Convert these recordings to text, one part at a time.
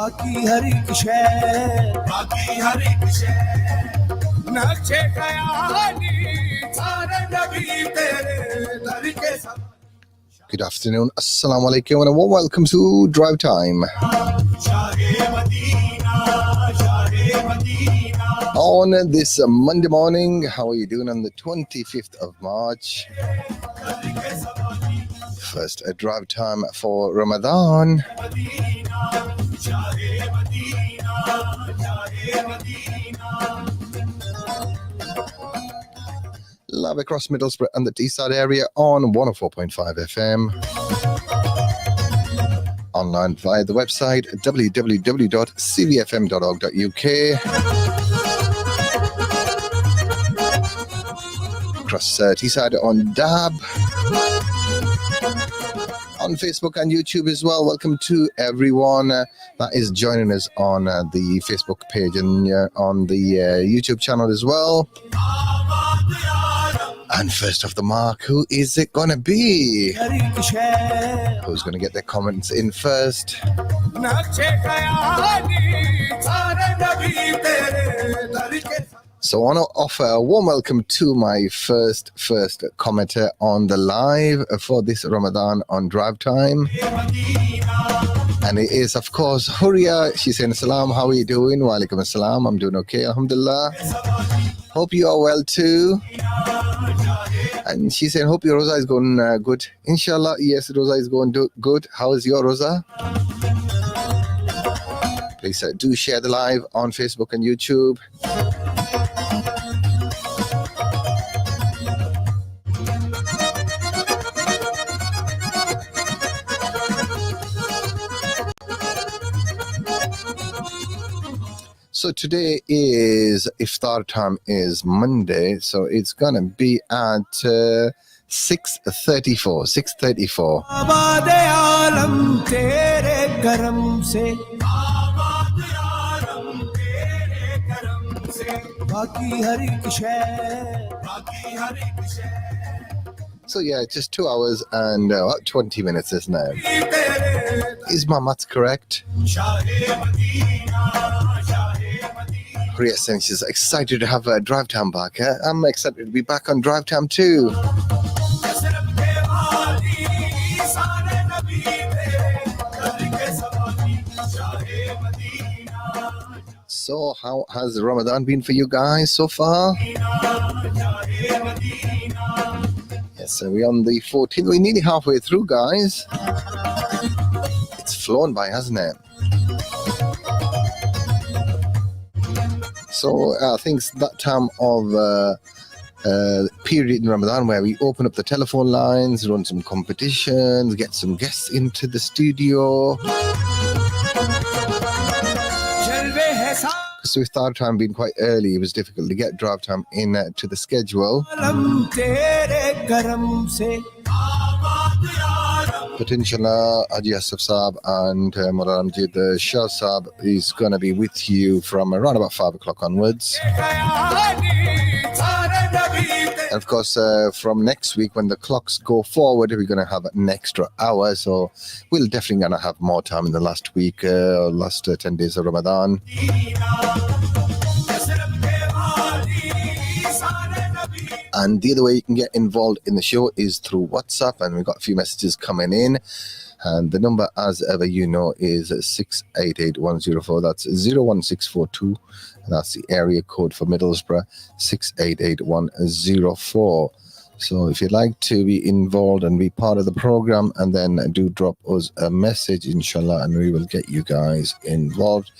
Good afternoon, assalamu alaikum, and a warm welcome to Drive Time. On this Monday morning, how are you doing on the 25th of March? First drive time for Ramadan. Live across Middlesbrough and the Teesside Area on 104.5 FM. Online via the website www.cvfm.org.uk. Across Teesside on DAB. On Facebook and YouTube as well. Welcome to everyone that is joining us on the Facebook page and on the YouTube channel as well. And first off the mark, who is it going to be? Who's going to get their comments in first? So I want to offer a warm welcome to my first commenter on the live for this Ramadan on Drive Time. And it is, of course, Huria. She's saying, Salam, how are you doing? Wa alaikum assalam. I'm doing okay, alhamdulillah. Hope you are well too. And she said, hope your Rosa is going good. Inshallah, yes, Rosa is going good. How is your Rosa? Please do share the live on Facebook and YouTube. So today is iftar time is Monday, so it's gonna be at 6:34. 6:34. So yeah, just 2 hours and 20 minutes is now. Is my maths correct? Yes, and she's excited to have a Drive Time back. I'm excited to be back on Drive Time too. So how has Ramadan been for you guys so far? Yes, so we're on the 14th. We're nearly halfway through, guys. It's flown by, hasn't it? So I think it's that time of period in Ramadan where we open up the telephone lines, run some competitions, get some guests into the studio. Because we started time being quite early, it was difficult to get Drive Time in to the schedule. But inshallah, Haji Asaf Saab and Mullah Amjid Shah Saab is going to be with you from around about 5 o'clock onwards. And of course, from next week, when the clocks go forward, we're going to have an extra hour. So we'll definitely going to have more time in the last week, last 10 days of Ramadan. And the other way you can get involved in the show is through WhatsApp, and we've got a few messages coming in. And the number, as ever, you know, is 688104. That's 01642. That's the area code for Middlesbrough, 688104. So if you'd like to be involved and be part of the program, and then do drop us a message, inshallah, and we will get you guys involved.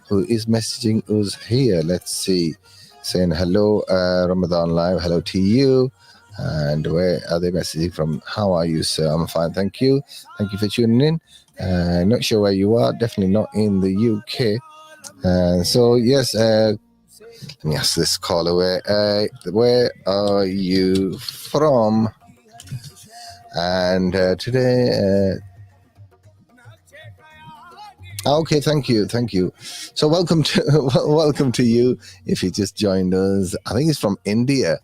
Who is messaging us here? Let's see. Saying hello, Ramadan Live, hello to you. And where are they messaging from? How are you, sir? I'm fine, thank you. Thank you for tuning in. Not sure where you are, definitely not in the UK. So, yes, let me ask this caller, where are you from? And today... Okay, thank you. So welcome to you. If you just joined us, I think it's from India,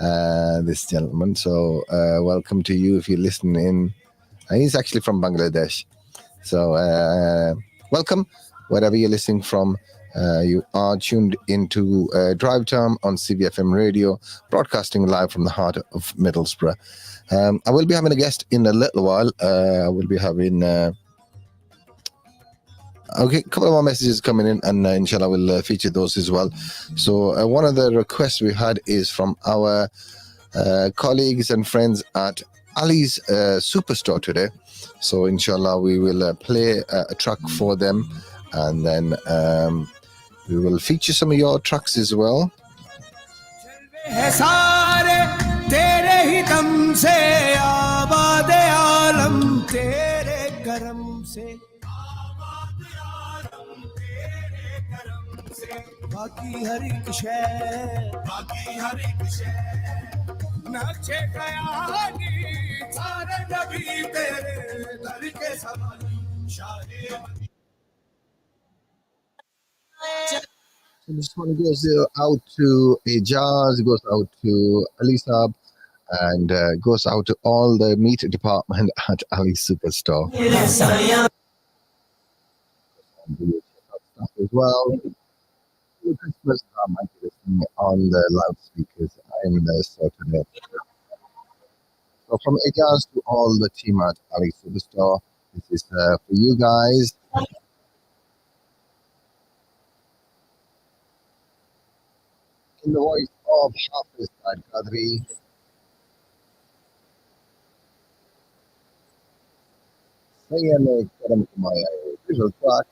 this gentleman. So welcome to you if you're listening in. He's actually from Bangladesh. So welcome. wherever you're listening from. You are tuned into Drivetime on CVFM radio, broadcasting live from the heart of Middlesbrough. I will be having a guest in a little while. I will be having okay, a couple of more messages coming in, and inshallah we'll feature those as well. So one of the requests we had is from our colleagues and friends at Ali's Superstore today. So inshallah we will play a track for them, and then we will feature some of your tracks as well. बाकी हर एक शय नाचे कयानी सारे नबी तेरे दर के सवाली Shah So this one goes out to Ijaz, goes out to Ali Saab, and goes out to all the meat department at Ali Superstore. As well. Christmas might be listening on the loudspeakers in the store today. So from Ijaz to all the team at Ali Superstore, this is for you guys. In the voice of Hafiz Al-Qadri. Sayyane Karam Kumaya, visual track.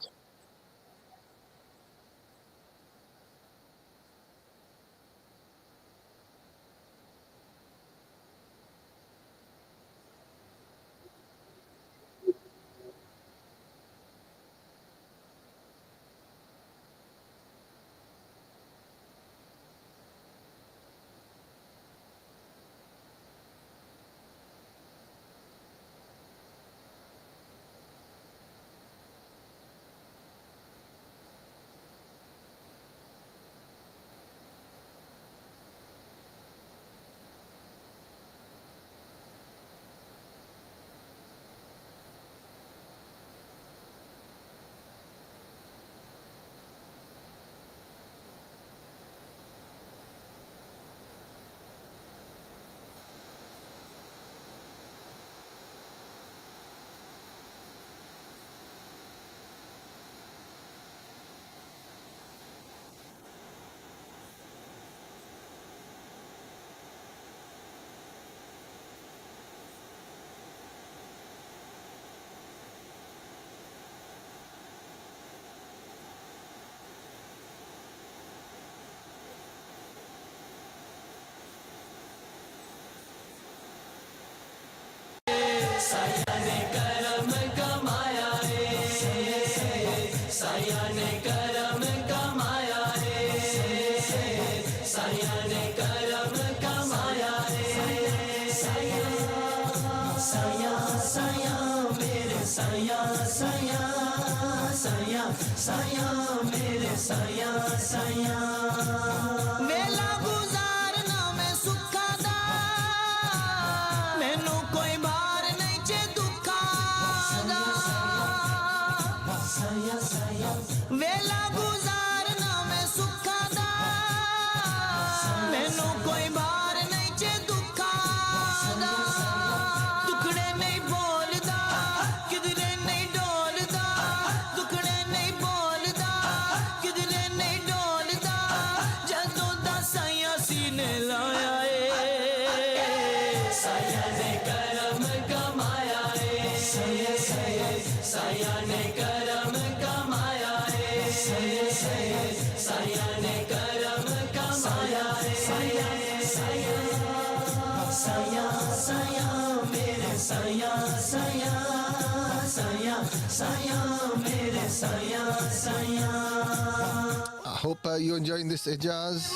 I hope you're enjoying this, Ijaz.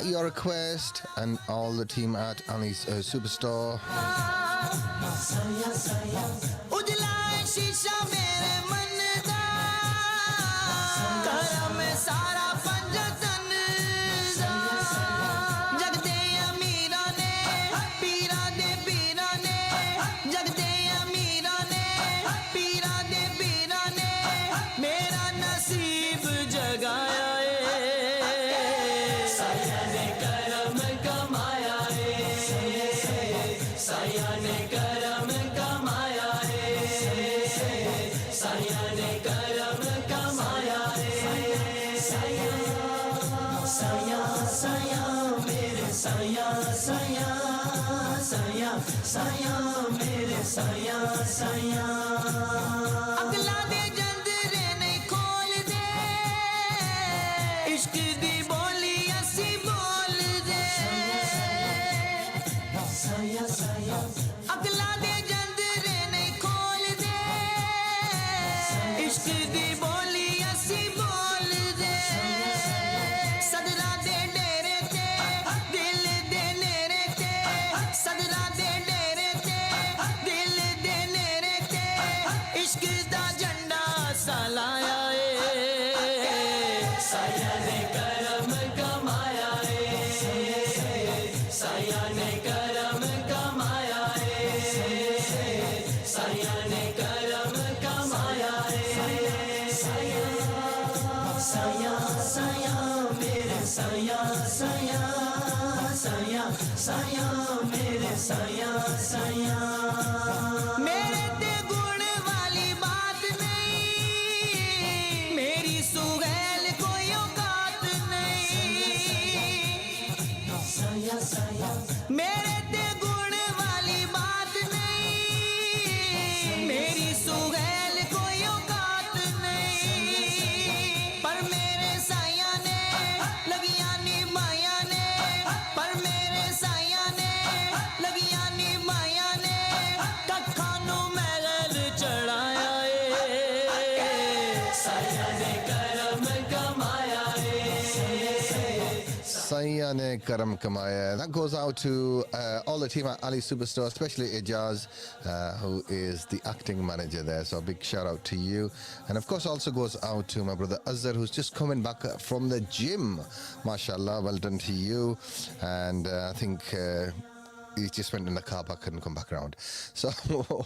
Your request and all the team at Ali's Superstore. Pira de साया साया साया साया मेरे साया साया अगला दे जंदरे नहीं खोल दे इश्क दी बोली असी बोल दे साया साया अगला दे जंदरे नहीं खोल दे इश्क दी बोली असी बोल दे सदरा दे डेरे ते दिल दे नेरे ते सदरा दे डेरे ते दिल दे नेरे ते इश्क दा झंडा सलाया ए साया ने करम कमाया ए साया ने करम कमाया ए साया ने करम कमाया ए साया साया साया मेरे साया साया साया साया मेरे साया साया मेरे ते गुण वाली बात नहीं मेरी सुगैल कोई औकात नहीं साया साया मेरे ते गुण वाली बात नहीं मेरी सुगैल कोई औकात नहीं पर मेरे साया ने लगिया नी माया ने पर मेरे साया ने लगिया नी माया ने कखा नू महल चढ़ाया ए साया ने करम कमाया ए Sayyah ne karam kamaya. That goes out to all the team at Ali Superstore, especially Idrees, who is the acting manager there. So a big shout out to you. And of course also goes out to my brother Azhar, who's just coming back from the gym. MashaAllah, well done to you. And I think he just went in the car park, couldn't come back around. So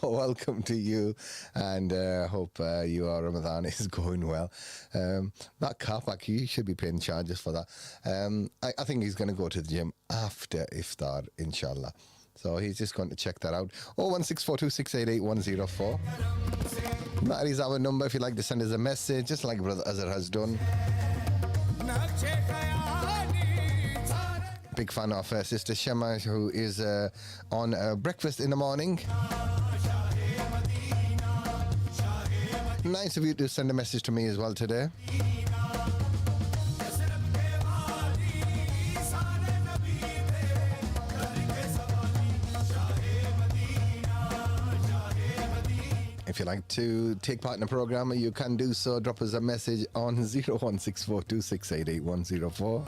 welcome to you, and hope your Ramadan is going well. That car park, you should be paying charges for that. I think he's going to go to the gym after iftar, inshallah. So he's just going to check that out. 01642688104. That is our number if you'd like to send us a message, just like Brother Azhar has done. Big fan of Sister Shema, who is on breakfast in the morning. Nice of you to send a message to me as well today. If you'd like to take part in the program, you can do so. Drop us a message on 01642688104.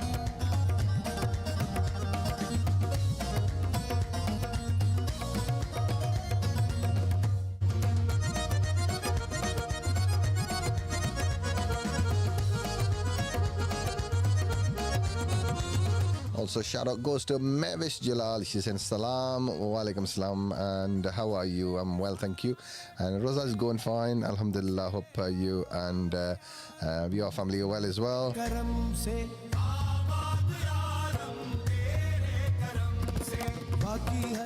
Also, shout out goes to Mavish Jalal. She said salam, wa alaikum salam, and how are you? I'm well, thank you. And Rosa is going fine, alhamdulillah. Hope you and your family are well as well.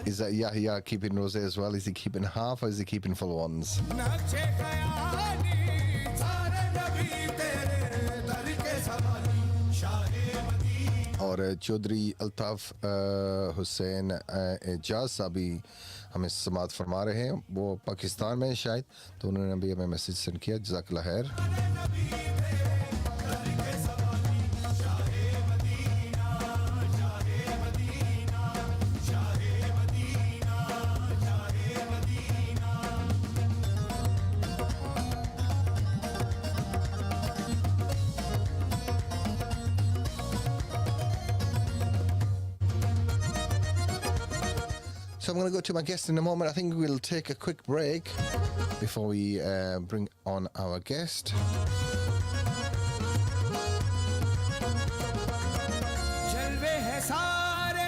Is that Yahya keeping Rosa as well? Is he keeping half or is he keeping full ones? और चौधरी अल्ताफ हुसैन एजाज साहब भी हमें समात फरमा रहे हैं, वो पाकिस्तान में शायद, तो उन्होंने भी हमें मैसेज सेंड किया, जज़ाकल्लाह खैर. So I'm going to go to my guest in a moment. I think we'll take a quick break before we bring on our guest. जलवे है सारे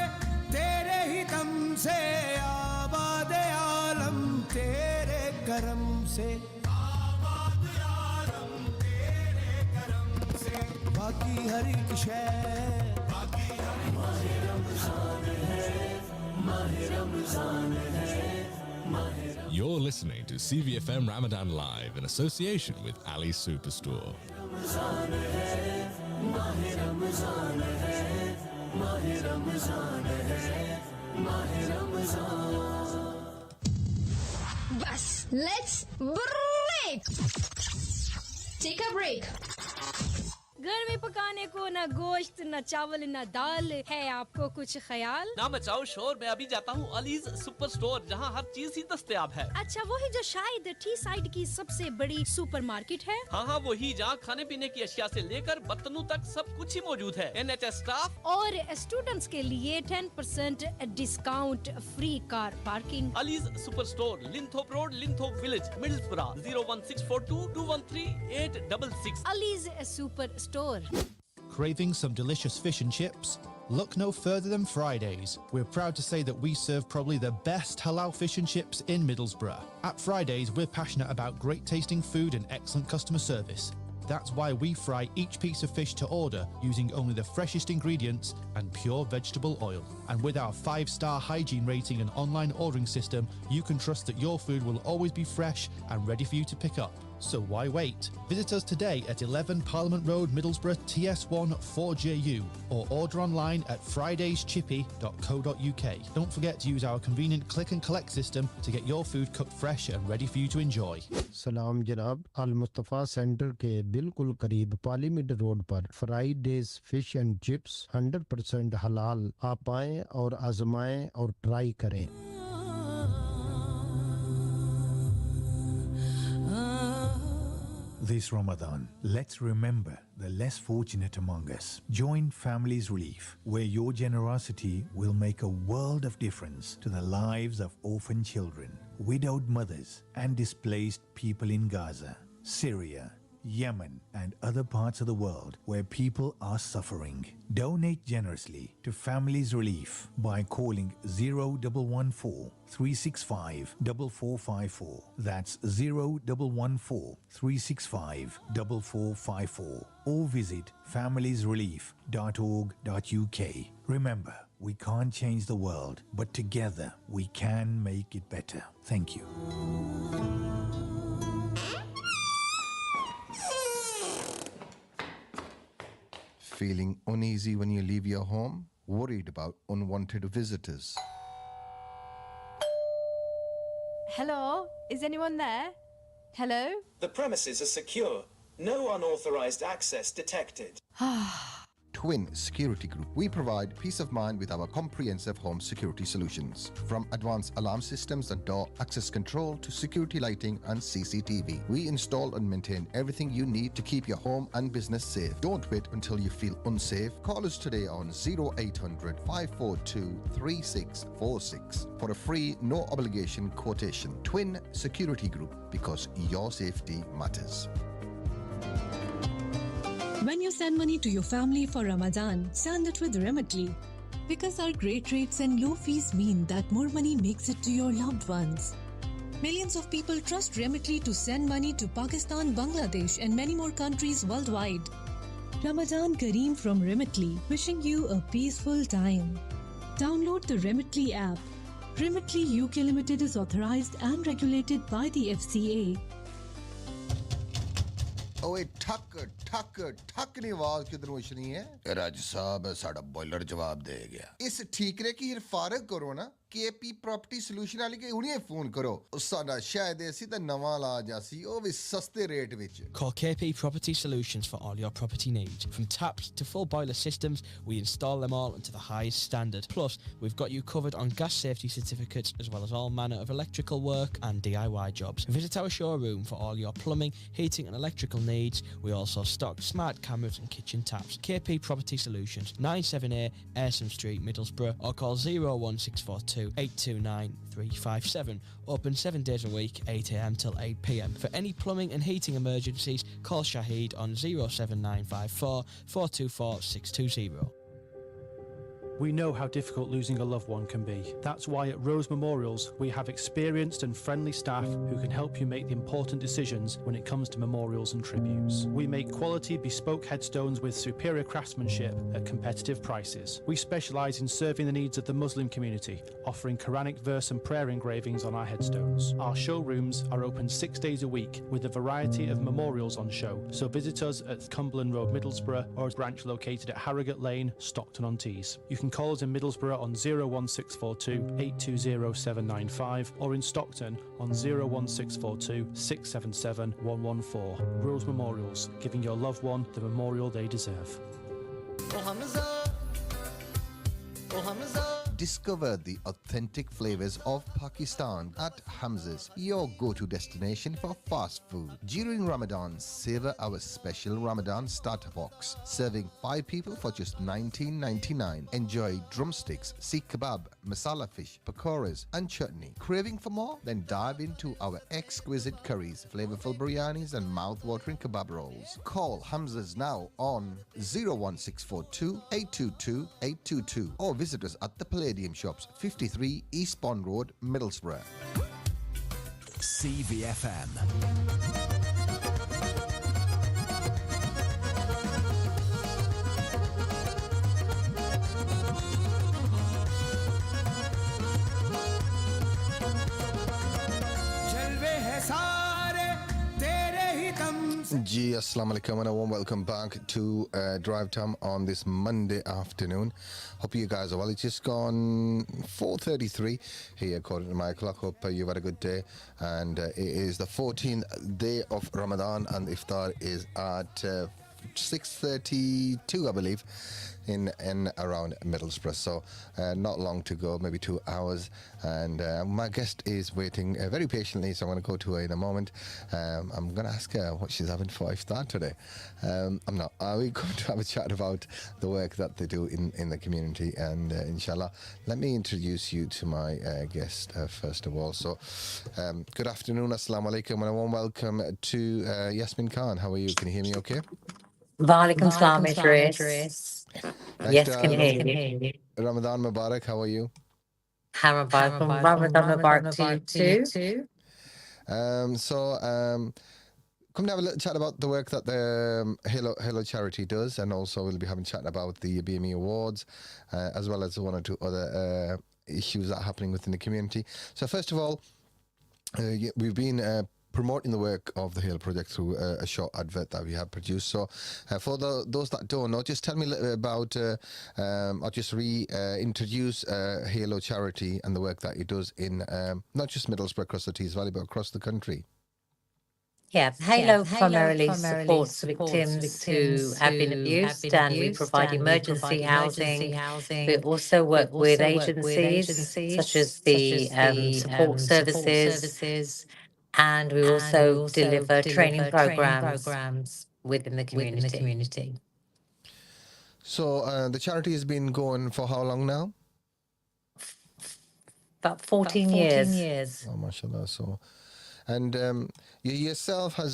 तेरे ही दम से, आबाद आलम तेरे करम से, आबाद आलम तेरे करम से, बाकी हर एक शै, बाकी हर माहे रमजान है, माहे रमजान है. You're listening to CVFM Ramadan Live in association with Ali Superstore. Ramzan है, माहे रमजान है, माहे रमजान है. Bas, let's break. Take a break. घर में पकाने को ना गोश्त ना चावल ना दाल है आपको कुछ ख्याल ना मचाओ शोर मैं अभी जाता हूँ अलीज सुपर स्टोर जहाँ हर चीज ही दस्तयाब है अच्छा वही जो शायद टीसाइड की सबसे बड़ी सुपरमार्केट है हाँ वही जहाँ खाने पीने की अशिया से लेकर बर्तनों तक सब कुछ ही मौजूद है NHS स्टाफ और स्टूडेंट्स के लिए 10% discount free car parking Ali's super store Linthorpe road Linthorpe village Middlesbrough 01642 213 866 Ali's super store Craving some delicious fish and chips? Look no further than Fridays. We're proud to say that we serve probably the best halal fish and chips in Middlesbrough. At Fridays, we're passionate about great tasting food and excellent customer service. That's why we fry each piece of fish to order using only the freshest ingredients and pure vegetable oil. And with our 5-star hygiene rating and online ordering system, you can trust that your food will always be fresh and ready for you to pick up. So why wait? Visit us today at 11 Parliament Road, Middlesbrough, TS1 4JU, or order online at fridayschippy.co.uk. Don't forget to use our convenient click and collect system to get your food cooked fresh and ready for you to enjoy. सलाम जनाब अल Mustafa centre के बिल्कुल करीब parliament road पर Fridays fish and chips 100% हलाल आप आएं और आजमाएं और ट्राई करें This Ramadan, let's remember the less fortunate among us. Join Families Relief, where your generosity will make a world of difference to the lives of orphan children, widowed mothers, and displaced people in Gaza, Syria, Yemen, and other parts of the world where people are suffering. Donate generously to Families Relief by calling 0114 365 4454. That's 0114 365 4454. Or visit familiesrelief.org.uk. Remember, we can't change the world, but together we can make it better. Thank you. Feeling uneasy when you leave your home? Worried about unwanted visitors? Hello? Is anyone there? Hello? The premises are secure. No unauthorized access detected. Twin Security Group. We provide peace of mind with our comprehensive home security solutions. From advanced alarm systems and door access control to security lighting and CCTV. We install and maintain everything you need to keep your home and business safe. Don't wait until you feel unsafe. Call us today on 0800 542 3646 for a free, no obligation quotation. Twin Security Group, because your safety matters. When you send money to your family for Ramadan, send it with Remitly. Because our great rates and low fees mean that more money makes it to your loved ones. Millions of people trust Remitly to send money to Pakistan, Bangladesh, and many more countries worldwide. Ramadan Kareem from Remitly, wishing you a peaceful time. Download the Remitly app. Remitly UK Limited is authorized and regulated by the FCA. ओए ठक ठक ठक नी आवाज किधरों उछनी है राज साहब साडा boiler जवाब दे गया इस ठीकरे की फारग करो ना केपी प्रॉपर्टी सॉल्यूशन वाली के उन्हें फोन करो साडा शायद ऐसी ते नवा ला जासी ओ भी सस्ते rate which Call KP Property Solutions for all your property needs. From taps to full boiler systems, we install them all to the highest standard. Plus, we've got you covered on gas safety certificates as well as all manner of electrical work and DIY jobs. Visit our showroom for all your plumbing, heating and electrical needs. We also stock smart cameras and kitchen taps. KP Property Solutions, 97A Ayrsham Street, Middlesbrough, or call 01642 829 357. Open 7 days a week, 8 a.m. till 8 p.m. For any plumbing and heating emergencies, call Shahid on 07954 424 620. We know how difficult losing a loved one can be. That's why at Rose Memorials we have experienced and friendly staff who can help you make the important decisions when it comes to memorials and tributes. We make quality bespoke headstones with superior craftsmanship at competitive prices. We specialise in serving the needs of the Muslim community, offering Quranic verse and prayer engravings on our headstones. Our showrooms are open 6 days a week with a variety of memorials on show, so visit us at Cumberland Road, Middlesbrough, or a branch located at Harrogate Lane, Stockton-on-Tees. You can can call us in Middlesbrough on 01642 820 795 or in Stockton on 01642 677 114. Rose Memorials, giving your loved one the memorial they deserve. Discover the authentic flavors of Pakistan at Hamza's, your go-to destination for fast food. During Ramadan, savor our special Ramadan starter box, serving 5 people for just $19.99. Enjoy drumsticks, seekh kebab, masala fish, pakoras, and chutney. Craving for more? Then dive into our exquisite curries, flavorful biryanis, and mouth-watering kebab rolls. Call Hamza's now on 01642 822 822 or visit us at the Palladium Shops, 53 East Bond Road, Middlesbrough. CVFM. Ji, assalamu alaikum and a warm welcome back to Drive Time on this Monday afternoon. Hope you guys are well. It's just gone 4:33 here according to my clock. Hope you've had a good day. And it is the 14th day of Ramadan and iftar is at 6:32, I believe, in around Middlesbrough. So not long to go, maybe 2 hours. And my guest is waiting very patiently, so I'm going to go to her in a moment. I'm going to ask her what she's having for iftar today. I'm not. We're going to have a chat about the work that they do in the community. And inshallah, let me introduce you to my guest first of all. So good afternoon, assalamu alaikum, and a warm welcome to Yasmin Khan. How are you? Can you hear me okay? Walaikum salam, Idrees. Yes, can hear you. Ramadan Mubarak, how are you? Ramadan Mubarak to you too. Come to have a little chat about the work that the Halo charity does, and also we'll be having a chat about the BME Awards, as well as one or two other issues that are happening within the community. So first of all, we've been promoting the work of the Halo Project through a short advert that we have produced. So for those that don't know, just tell me a little bit about, or just reintroduce Halo Charity and the work that it does in not just Middlesbrough, across the Tees Valley, but across the country. Yeah, Halo primarily supports victims who have been abused, and we provide emergency housing. We also work with agencies such as the support services, and we also deliver training programs within the community. So the charity has been going for how long now? About 14 years. Oh, mashallah. So, and you yourself have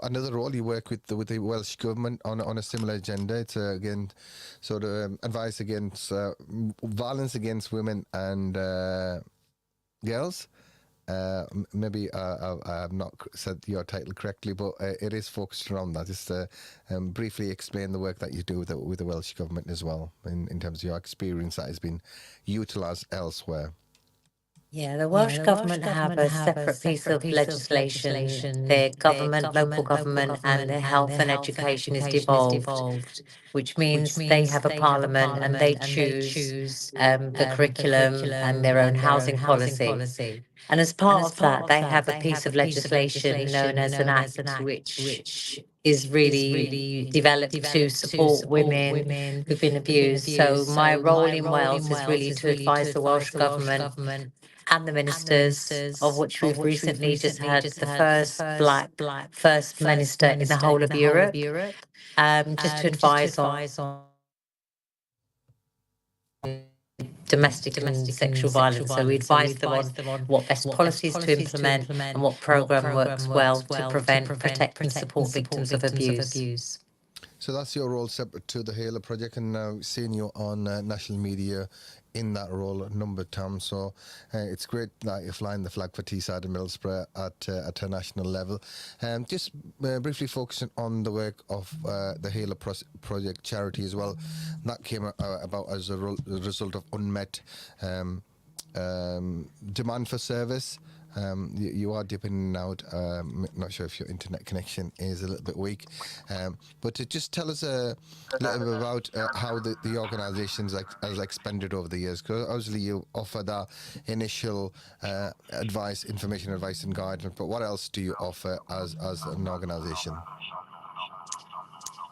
another role. You work with the Welsh Government on a similar agenda. It's again sort of advice against violence against women and girls. Maybe I have not said your title correctly, but it is focused around that. Just briefly explain the work that you do with the Welsh Government as well, in terms of your experience that has been utilised elsewhere. Yeah, the Welsh Government have a separate piece of legislation. Their government, local government, and their health and education is devolved, which means they have a parliament and they choose the curriculum and their own housing policy. And as part of that, they have a piece of legislation known as an act, which is really developed to support women who've been abused. So my role in Wales is really to advise the Welsh Government and the ministers, of which we've recently just had the first black first minister in the whole of Europe, just to advise on domestic and sexual violence. So we advise them on what best policies to implement and what programme works well to prevent, protect and support victims of abuse. So that's your role separate to the Halo Project, and now seeing you on national media in that role a number of times. So it's great that you're flying the flag for Teesside and Middlesbrough at a national level. Just briefly focusing on the work of the Halo Project charity as well. That came about as a result of unmet demand for service You are dipping in and out. Not sure if your internet connection is a little bit weak, but to just tell us a little bit about how the organisation has expanded over the years. Because obviously you offer that initial advice, information, advice, and guidance. But what else do you offer as an organisation?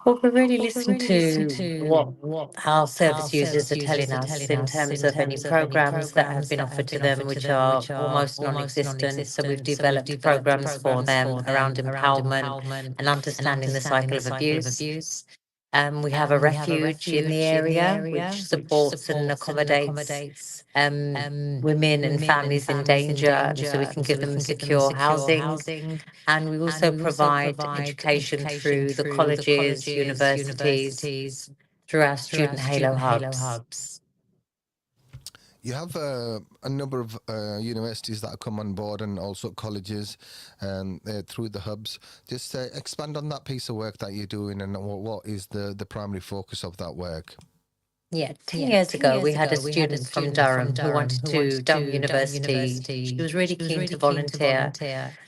Well, we really listen to what our service users are telling us in terms of any programs that have been offered to them, which are almost non-existent. So we've developed programs for them around empowerment and understanding the cycle of abuse. We have a refuge in the area which supports and accommodates women and families in danger, so we can give them secure housing. And we also provide education through the colleges, universities, through our student Halo hubs. You have a number of universities that come on board and also colleges through the hubs. Just expand on that piece of work that you're doing and what is the primary focus of that work? Yeah, 10 years ago, we had a student from Durham who wanted to Durham University. She was really keen to volunteer.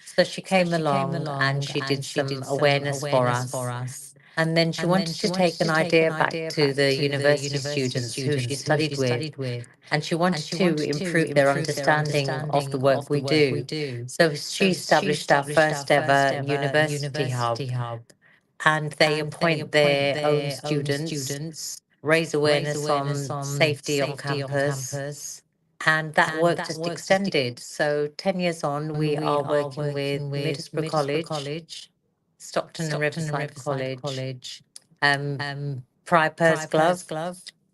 So she came along and she did some awareness for us. And then she wanted to take an idea back to the university students who she studied with. And she wanted to improve their understanding of the work we do. So she established our first ever university hub. And they appoint their own students, raise awareness on safety on campus. And that work just extended. So 10 years on, we are working with Middlesbrough College, Stockton and Riverside College, prsST,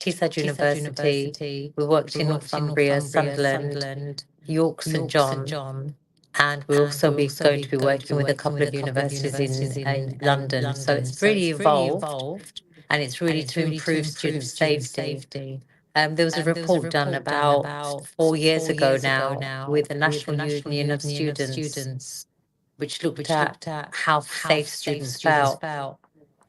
Teesside University. We worked in Northumbria, Sunderland, York, St John. And we'll also be going to be working with a couple of universities in London. So it's really evolved and it's really to improve student safety. There was a report done about 4 years ago now with the National Union of Students, which looked at how safe students felt.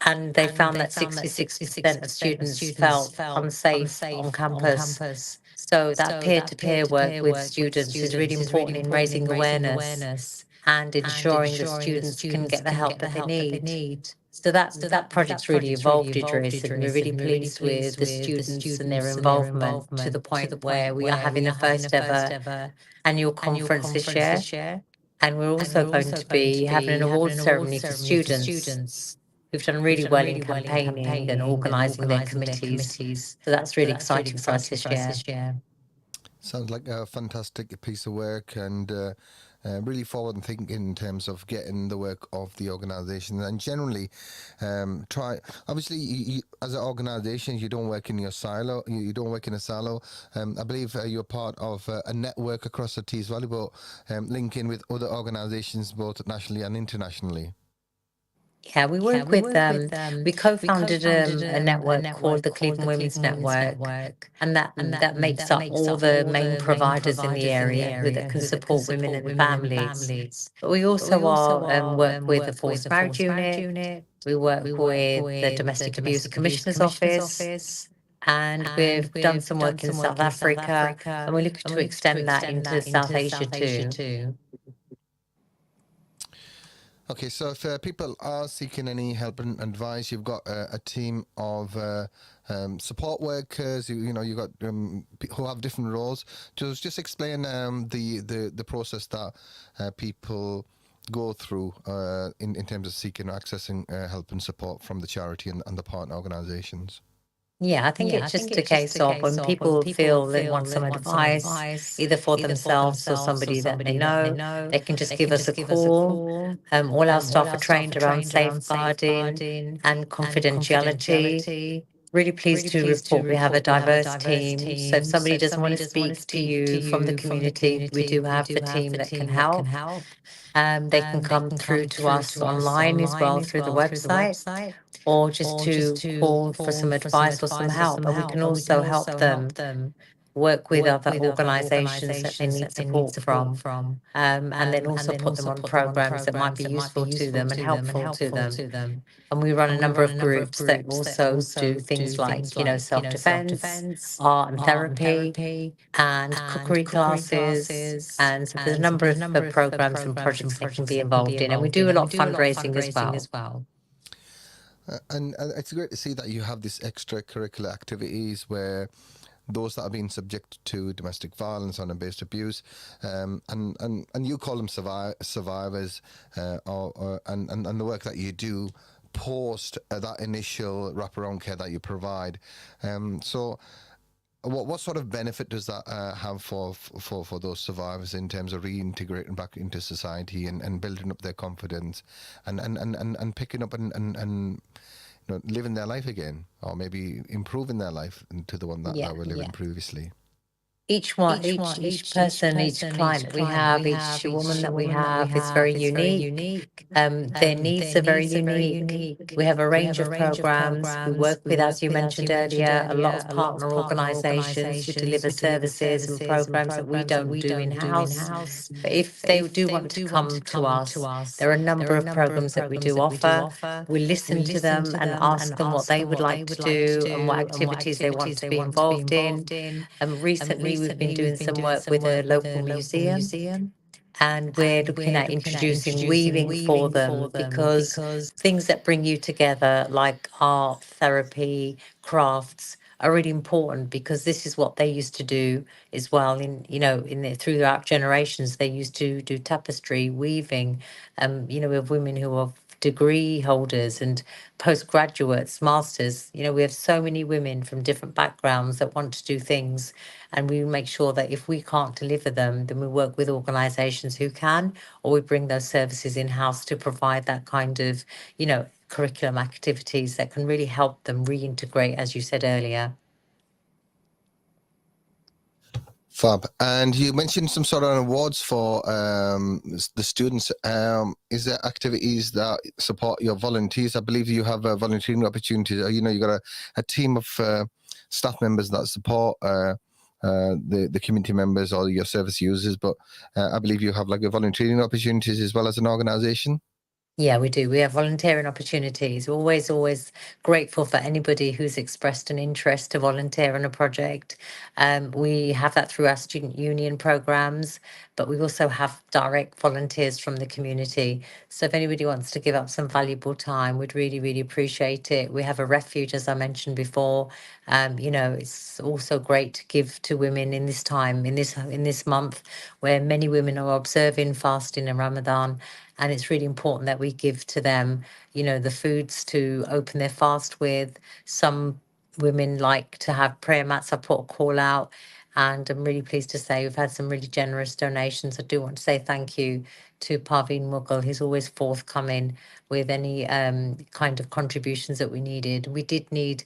And they found that 66% of students felt unsafe on campus. So that peer-to-peer work with students is really important in raising awareness and ensuring that students can get the help that they need. So that project's really evolved, Idrees, and we're really pleased with the students and their involvement to the point where we are having the first ever annual conference this year. And we're also going to be having an award ceremony for students who've done really well in campaigning and organising their committees. So that's really exciting for us this year. Sounds like a fantastic piece of work and really forward thinking in terms of getting the work of the organisation and generally obviously you, as an organisation you don't work in your silo, you don't work in a silo. I believe you're part of a network across the Tees Valley, but linking with other organisations both nationally and internationally. Yeah, we work with we co-founded a network called the Cleveland Women's Network, and that makes up all the main providers in the area who that can support women and families. But we also work with the Forced Marriage Unit. We work with the Domestic Abuse Commissioner's Office. And we've done some work in South Africa, and we're looking to extend that into South Asia too. Okay, so if people are seeking any help and advice, you've got a team of support workers. You've got who have different roles. Just explain the process that people go through in terms of seeking or accessing help and support from the charity and the partner organisations. Yeah, I think it's just a case of when people feel they want some advice, either for themselves or somebody that they know, they can just give us a call. All our staff are trained around safeguarding and confidentiality. Really pleased to report we have a diverse team. So if somebody doesn't want to speak to you from the community, we do have the team that can help. They can come through to us online as well through the website, or just to call for some advice or some help. And we can also help them work with other organisations that they need support from, and then also put them on programs that might be useful to them and helpful to them. And we run a number of groups that also do things like, self-defense, art and therapy, and cookery classes. And so there's a number of programs and projects they can be involved in. And we do a lot of fundraising as well. And it's great to see that you have these extracurricular activities where those that are being subject to domestic violence or based abuse, and you call them survivors, and the work that you do post that initial wraparound care that you provide. So what sort of benefit does that have for those survivors in terms of reintegrating back into society and building up their confidence and picking up and living their life again, or maybe improving their life to the one that they were living previously? Each person, each client that we have, each woman that we have is very unique. Their needs are very unique. We have a range of programs. We work with, as you mentioned earlier, a lot of partner organisations who deliver services and programs that we don't do in-house. But if they do want to come to us, there are a number of programs that we do offer. We listen to them and ask them what they would like to do and what activities they want to be involved in. Recently, we've been doing some work with a local museum, and we're looking at introducing weaving for them, because things that bring you together, like art, therapy, crafts, are really important, because this is what they used to do as well. Throughout generations, they used to do tapestry, weaving. We have women who are degree holders and postgraduates, masters. We have so many women from different backgrounds that want to do things, and we make sure that if we can't deliver them, then we work with organisations who can, or we bring those services in-house to provide that kind of, curriculum activities that can really help them reintegrate, as you said earlier. Fab. And you mentioned some sort of awards for the students. Is there activities that support your volunteers? I believe you have volunteering opportunities. You got a team of staff members that support the community members or your service users, but I believe you have like a volunteering opportunities as well as an organisation. Yeah, we do. We have volunteering opportunities. We're always grateful for anybody who's expressed an interest to volunteer on a project. We have that through our student union programs, but we also have direct volunteers from the community. So if anybody wants to give up some valuable time, we'd really, really appreciate it. We have a refuge, as I mentioned before. It's also great to give to women in this time, in this month, where many women are observing fasting and Ramadan. And it's really important that we give to them, the foods to open their fast with. Some women like to have prayer mats. I put a call out, and I'm really pleased to say we've had some really generous donations. I do want to say thank you to Parveen Mughal. He's always forthcoming with any kind of contributions that we needed. We did need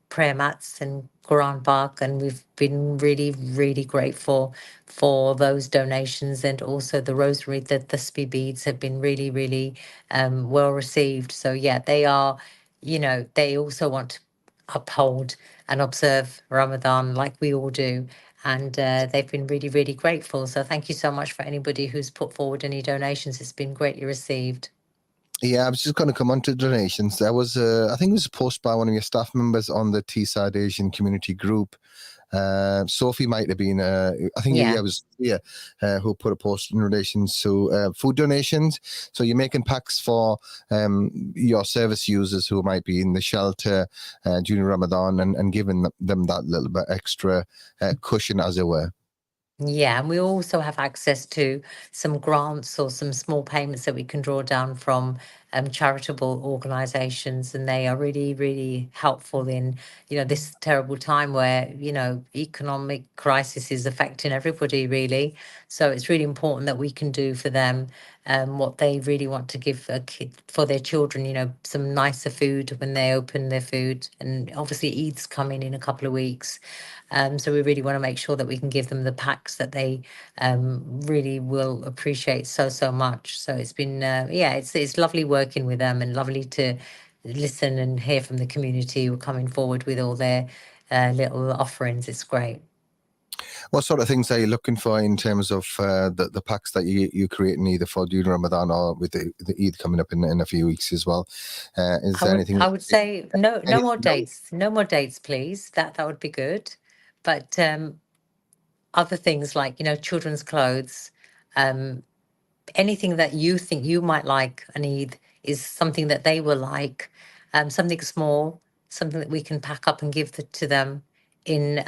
prayer mats and Quran bark, and we've been really, really grateful for those donations, and also the rosary, the tasbih beads have been really, really well received. So yeah, they are, they also want to uphold and observe Ramadan like we all do, and they've been really, really grateful. So thank you so much for anybody who's put forward any donations. It's been greatly received. Yeah, I was just going to come on to donations. There was, I think it was a post by one of your staff members on the Teesside Asian community group. Sophie might have been, I think it was who put a post in relation to food donations. So you're making packs for your service users who might be in the shelter during Ramadan, and giving them that little bit extra cushion, as it were. Yeah, and we also have access to some grants or some small payments that we can draw down from charitable organisations, and they are really, really helpful in, this terrible time where, economic crisis is affecting everybody, really. So it's really important that we can do for them what they really want to give for their children, some nicer food when they open their food. And obviously Eid's coming in a couple of weeks. So we really want to make sure that we can give them the packs that they really will appreciate so much. So it's been, it's lovely working with them, and lovely to listen and hear from the community who are coming forward with all their little offerings. It's great. What sort of things are you looking for in terms of the packs that you creating either for during Ramadan or with the Eid coming up in a few weeks as well? Is there anything? I would say no more dates. No more dates, please. That would be good. But other things like, children's clothes, anything that you think you might like an Eid is something that they will like, something small, something that we can pack up and give to them in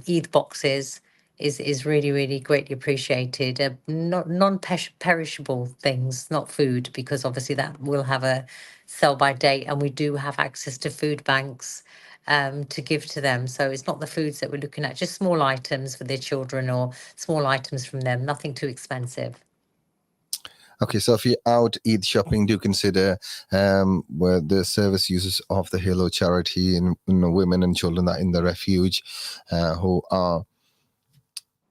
Eid boxes is really, really greatly appreciated. Not non-perishable things, not food, because obviously that will have a sell by date, and we do have access to food banks to give to them. So it's not the foods that we're looking at, just small items for their children or small items from them, nothing too expensive. Okay, so if you're out Eid shopping, do consider where the service users of the Halo charity and women and children that are in the refuge who are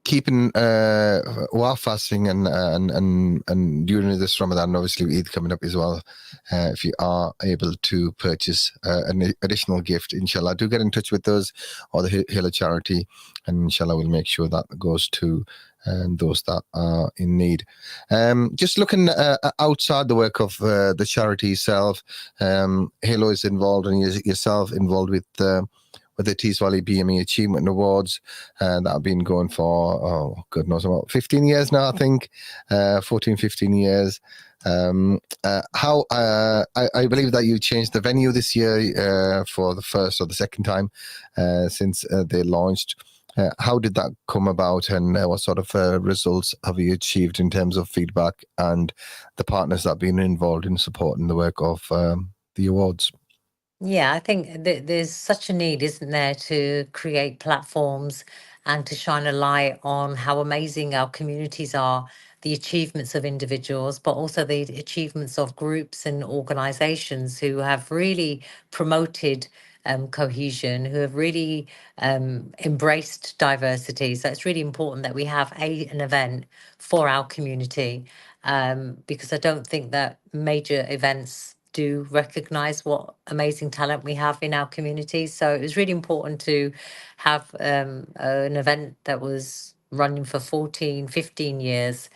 keeping who are fasting and during this Ramadan, obviously Eid coming up as well. If you are able to purchase an additional gift, inshallah, do get in touch with us or the Halo charity, and inshallah we'll make sure that goes to those that are in need. Just looking outside the work of the charity itself, Halo is involved, and yourself involved with the Tees Valley BME Achievement Awards that have been going for, God knows, about 15 years now, I think, 14, 15 years. How I believe that you changed the venue this year for the first or the second time since they launched. How did that come about, and what sort of results have you achieved in terms of feedback and the partners that have been involved in supporting the work of the awards? Yeah, I think there's such a need, isn't there, to create platforms and to shine a light on how amazing our communities are, the achievements of individuals, but also the achievements of groups and organizations who have really promoted cohesion, who have really embraced diversity. So it's really important that we have an event for our community, because I don't think that major events do recognize what amazing talent we have in our community. So it was really important to have an event that was running for 14, 15 years.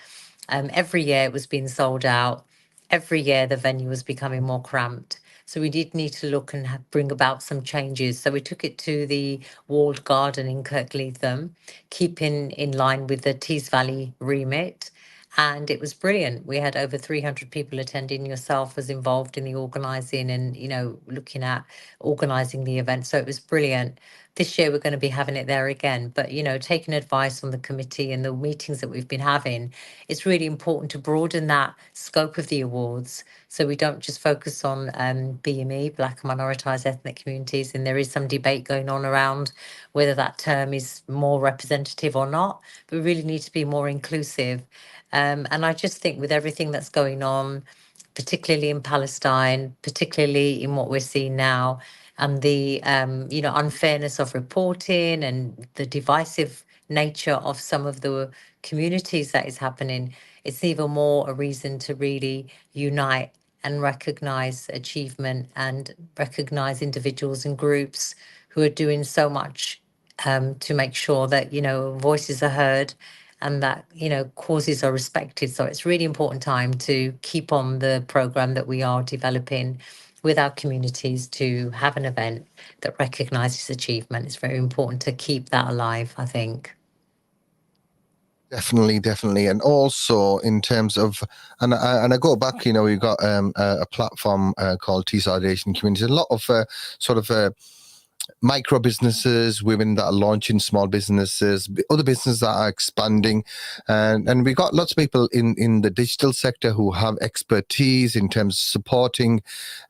Every year it was being sold out. Every year the venue was becoming more cramped. So we did need to look and bring about some changes. So we took it to the walled garden in Kirkleatham, keeping in line with the Tees Valley remit. And it was brilliant. We had over 300 people attending. Yourself was involved in the organising and, looking at organising the event. So it was brilliant. This year we're going to be having it there again. But, taking advice from the committee and the meetings that we've been having, it's really important to broaden that scope of the awards. So we don't just focus on BME, Black and Minoritized Ethnic Communities. And there is some debate going on around whether that term is more representative or not. But we really need to be more inclusive. And I just think with everything that's going on, particularly in Palestine, particularly in what we're seeing now, and the unfairness of reporting and the divisive nature of some of the communities that is happening, it's even more a reason to really unite and recognize achievement and recognize individuals and groups who are doing so much to make sure that voices are heard and that causes are respected. So it's really important time to keep on the program that we are developing with our communities to have an event that recognizes achievement. It's very important to keep that alive, I think. Definitely. And also in terms of, and I go back, we've got a platform called Teesside Asian Communities. A lot of sort of micro businesses, women that are launching small businesses, other businesses that are expanding, and we got lots of people in the digital sector who have expertise in terms of supporting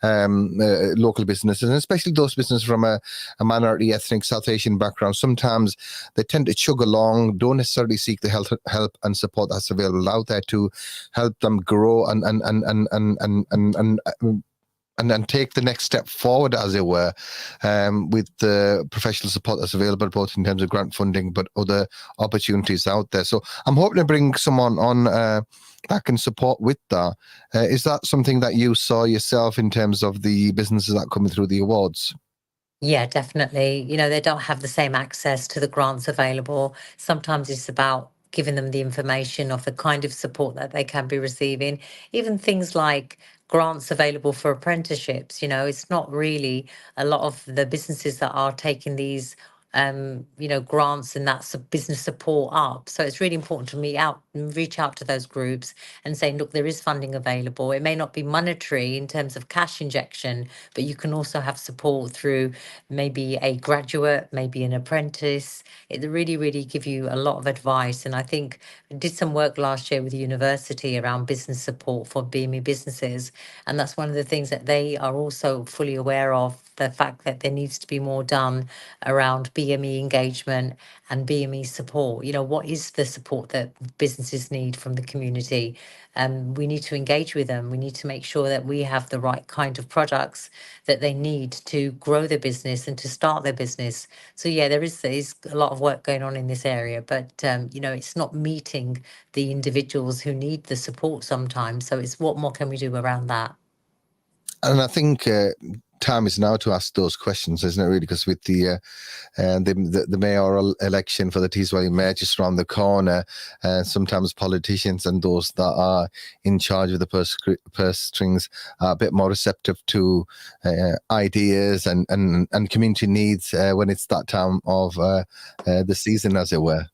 local businesses, and especially those businesses from a minority ethnic South Asian background. Sometimes they tend to chug along, don't necessarily seek the help and support that's available out there to help them grow and then take the next step forward, as it were, with the professional support that's available, both in terms of grant funding, but other opportunities out there. So I'm hoping to bring someone on that can support with that. Is that something that you saw yourself in terms of the businesses that are coming through the awards? Yeah, definitely. They don't have the same access to the grants available. Sometimes it's about giving them the information of the kind of support that they can be receiving. Even things like grants available for apprenticeships, it's not really a lot of the businesses that are taking these grants and that business support up. So it's really important to reach out to those groups and say, look, there is funding available. It may not be monetary in terms of cash injection, but you can also have support through maybe a graduate, maybe an apprentice. It really, really give you a lot of advice. And I think I did some work last year with the university around business support for BME businesses. And that's one of the things that they are also fully aware of, the fact that there needs to be more done around BME engagement and BME support. What is the support that businesses need from the community? We need to engage with them. We need to make sure that we have the right kind of products that they need to grow their business and to start their business. So yeah, there is a lot of work going on in this area, but it's not meeting the individuals who need the support sometimes. So it's what more can we do around that? And I think time is now to ask those questions, isn't it? Really, because with the mayoral election for the Teesside Area Mayor just around the corner, sometimes politicians and those that are in charge of the purse strings are a bit more receptive to ideas and community needs when it's that time of the season, as it were.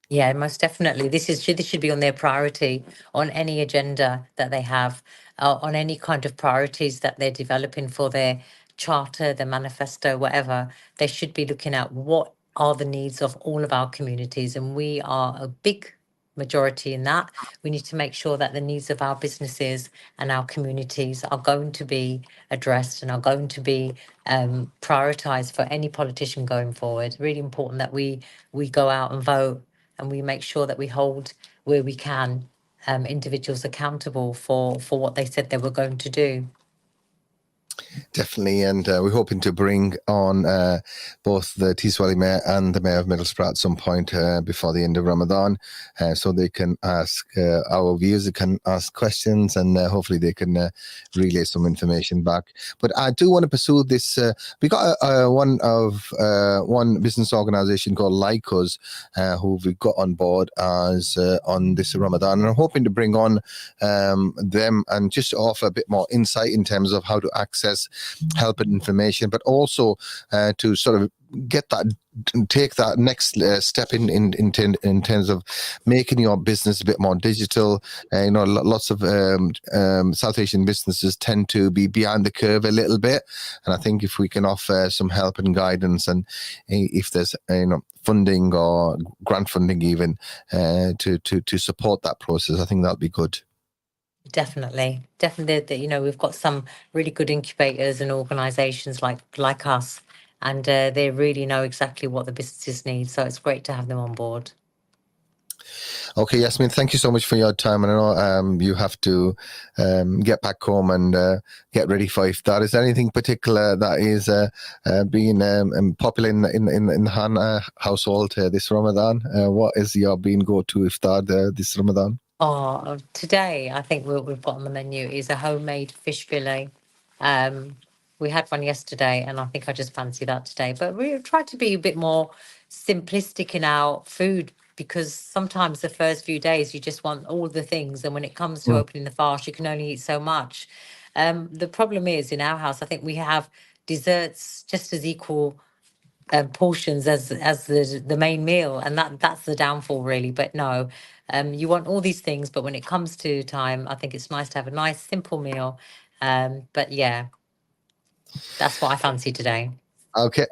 Yeah, most definitely. This should be on their priority on any agenda that they have, on any kind of priorities that they're developing for their charter, their manifesto, whatever. They should be looking at what are the needs of all of our communities, and we are a big majority in that. We need to make sure that the needs of our businesses and our communities are going to be addressed and are going to be prioritized for any politician going forward. Really important that we go out and vote, and we make sure that we hold, where we can, individuals accountable for what they said they were going to do. Definitely, and we're hoping to bring on both the Teesside Area Mayor and the Mayor of Middlesbrough at some point before the end of Ramadan, so they can ask our viewers, can ask questions, and hopefully they can relay some information back. But I do want to pursue this. We got one business organisation called Lycos, who we got on board as on this Ramadan, and I'm hoping to bring on them and just offer a bit more insight in terms of how to access help and information, but also to sort of take that next step in terms of making your business a bit more digital. Lots of South Asian businesses tend to be behind the curve a little bit, and I think if we can offer some help and guidance, and if there's funding or grant funding even to support that process, I think that'll be good. Definitely. We've got some really good incubators and organisations like us, and they really know exactly what the businesses need. So it's great to have them on board. Okay, Yasmin, thank you so much for your time. And I know you have to get back home and get ready for iftar. Is there anything particular that is being popular in the Han household this Ramadan? What is your being go-to iftar this Ramadan? Oh, today I think we've got on the menu is a homemade fish fillet. We had one yesterday, and I think I just fancy that today. But we try to be a bit more simplistic in our food, because sometimes the first few days you just want all the things, and when it comes to opening the fast, you can only eat so much. The problem is in our house, I think we have desserts just as equal portions as the main meal, and that's the downfall really. But no, you want all these things, but when it comes to time, I think it's nice to have a nice simple meal. But yeah, that's what I fancy today. Okay.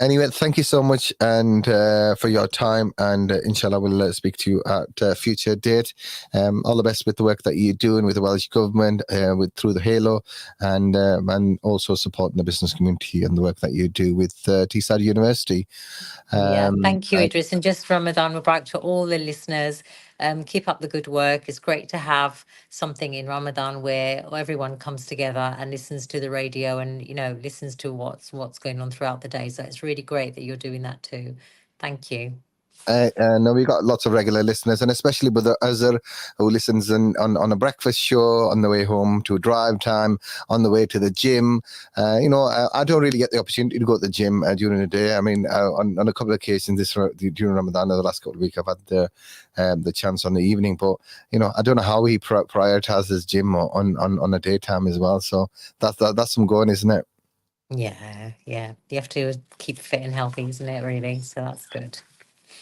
Anyway, thank you so much and for your time, and inshallah we'll speak to you at a future date. All the best with the work that you're doing with the Welsh Government, through the Halo, and also supporting the business community and the work that you do with Teesside University. Thank you, Idrees. And just Ramadan Mubarak to all the listeners. Keep up the good work. It's great to have something in Ramadan where everyone comes together and listens to the radio and listens to what's going on throughout the day. So it's really great that you're doing that too. Thank you. No, we got lots of regular listeners, and especially with the Azhar who listens on a breakfast show, on the way home to drive time, on the way to the gym. I don't really get the opportunity to go to the gym during the day. I mean, on a couple of occasions during Ramadan, the last couple of weeks, I've had the chance on the evening, but I don't know how he prioritizes gym on a daytime as well. So that's some going, isn't it? Yeah. You have to keep fit and healthy, isn't it, really? So that's good.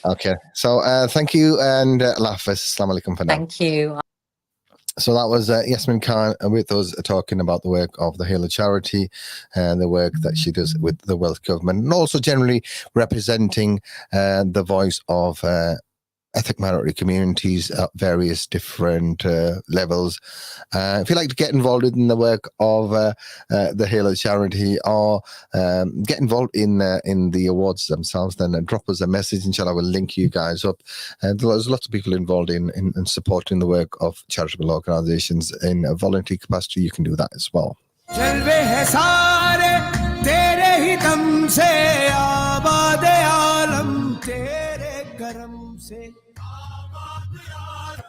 Okay. So thank you, and Allah Hafiz. Assalamu alaikum for now. Thank you. So that was Yasmin Khan with us talking about the work of the Halo charity and the work that she does with the Welsh Government, and also generally representing the voice of ethnic minority communities at various different levels. If you'd like to get involved in the work of the Halo charity, or get involved in the awards themselves, then drop us a message. Inshallah, we'll link you guys up. There's lots of people involved in supporting the work of charitable organizations in a voluntary capacity. You can do that as well.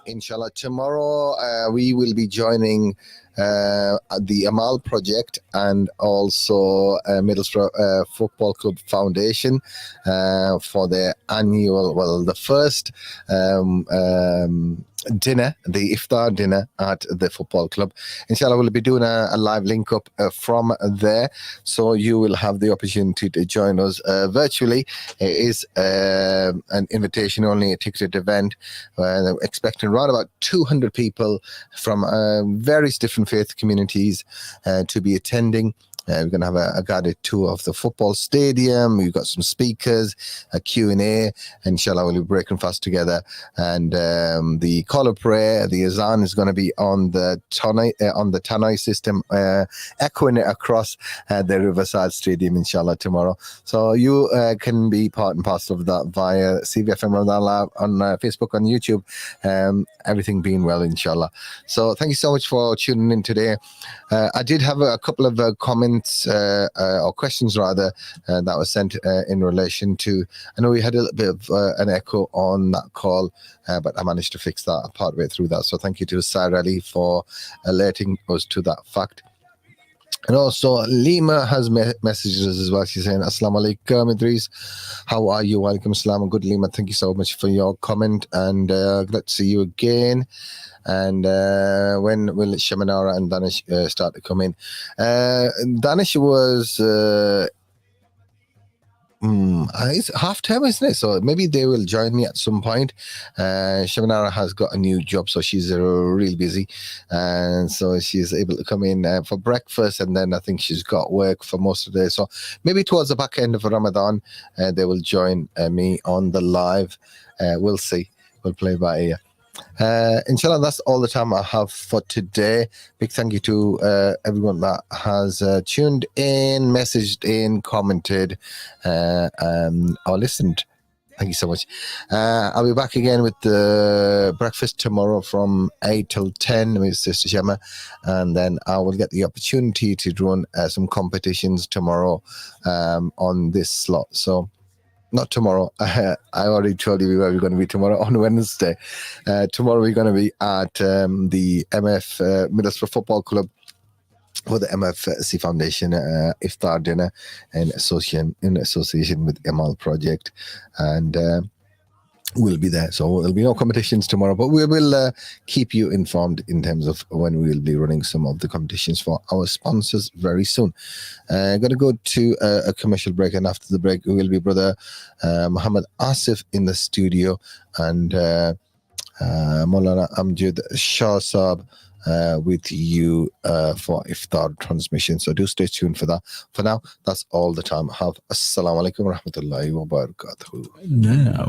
Inshallah, tomorrow we will be joining the Amal Project and also Middlesbrough Football Club Foundation for their annual, the first dinner, the iftar dinner at the football club. Inshallah, we'll be doing a live link up from there, so you will have the opportunity to join us virtually. It is an invitation only, a ticketed event. They're expecting around about 200 people from various different faith communities to be attending. We're going to have a guided tour of the football stadium. We've got some speakers, a Q&A. Inshallah, we'll be breaking fast together. And the call of prayer, the azan, is going to be on the Tannoy system, echoing it across the Riverside Stadium, inshallah, tomorrow. So you can be part and parcel of that via CVFM Ramadan Live on Facebook, on YouTube. Everything being well, inshallah. So thank you so much for tuning in today. I did have a couple of comments or questions rather that was sent in relation to, I know we had a little bit of an echo on that call, but I managed to fix that part way through that. So thank you to Sarah Ali for alerting us to that fact. And also Lima has messaged us as well. She's saying, Assalamu alaikum, Idrees. How are you? Walaikum assalam. Good, Lima. Thank you so much for your comment, and glad to see you again. And when will Shamanara and Danish start to come in? Danish was it's half term, isn't it? So maybe they will join me at some point. Shamanara has got a new job, so she's really busy, and so she's able to come in for breakfast, and then I think she's got work for most of the day. So maybe towards the back end of Ramadan, they will join me on the live. We'll see. We'll play by ear. Inshallah, that's all the time I have for today. Big thank you to everyone that has tuned in, messaged in, commented, or listened. Thank you so much. I'll be back again with the breakfast tomorrow from 8 till 10 with Sister Shema, and then I will get the opportunity to run some competitions tomorrow on this slot. So not tomorrow. I already told you where we're going to be tomorrow, on Wednesday. Tomorrow we're going to be at the MF Middlesbrough Football Club for the MFC Foundation iftar dinner in association with Amal Project, and we'll be there. So there'll be no competitions tomorrow, but we will keep you informed in terms of when we will be running some of the competitions for our sponsors very soon. I'm going to go to a commercial break, and after the break we will be brother Muhammad Asif in the studio, and Maulana Amjad Shah Saab with you for iftar transmission. So do stay tuned for that. For now, that's all the time I have. Assalamu alaikum wa rahmatullahi wa barakatuh. Now.